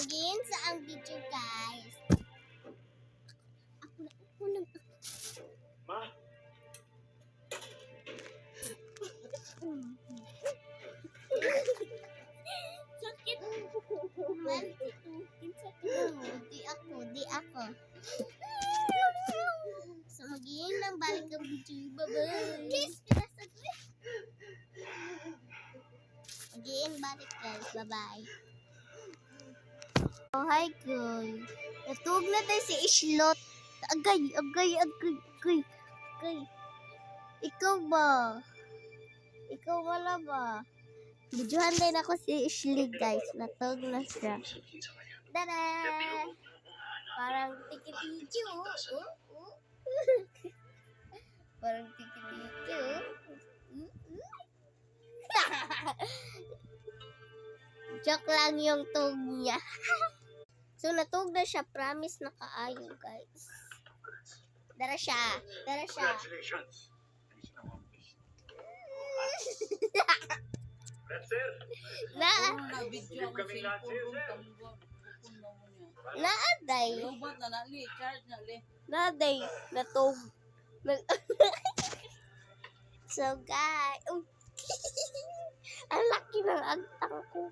Sumugin sa ang video, guys. Ako na. Ma? Sakit. Man, sa tumo. Di ako. Sumugin ng balik ang video. Bye-bye. Kiss ka na sa Again, balik guys. Bye-bye. Oh, hi guys. Natug na tayo si Islot. Agay. Ikaw ba? Ikaw wala ba? Videohan din ako si Ashley guys. Natug na siya. Tada! Parang tiki-tiki. Parang tiki-tiki. Joke lang yung tug niya. So, natug na siya. Promise na kaayo, guys. Dara siya. Congratulations. That's it. Video ko Kami lahat, sir. Naaday. Robot na nali, charge na li. Naaday. Natug. So, guys. Ang laki ng agtang ko.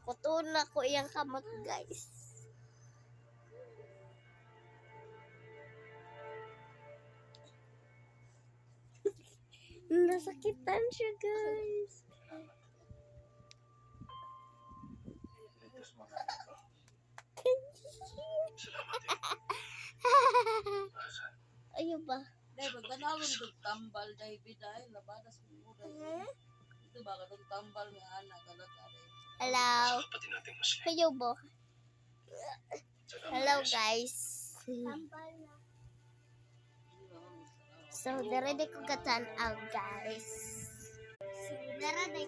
Kutuon na ko iyang kamot, guys. Nasakitan siya, guys. Ayun ba? Dahil pagtanawin itong tambal, dahil biday, labadas mo dahil. Ito ba katong tambal nga anak, kalakari. Hello. Kayo ba? Hello, guys. So, dara ko katan out, guys. So, dara ko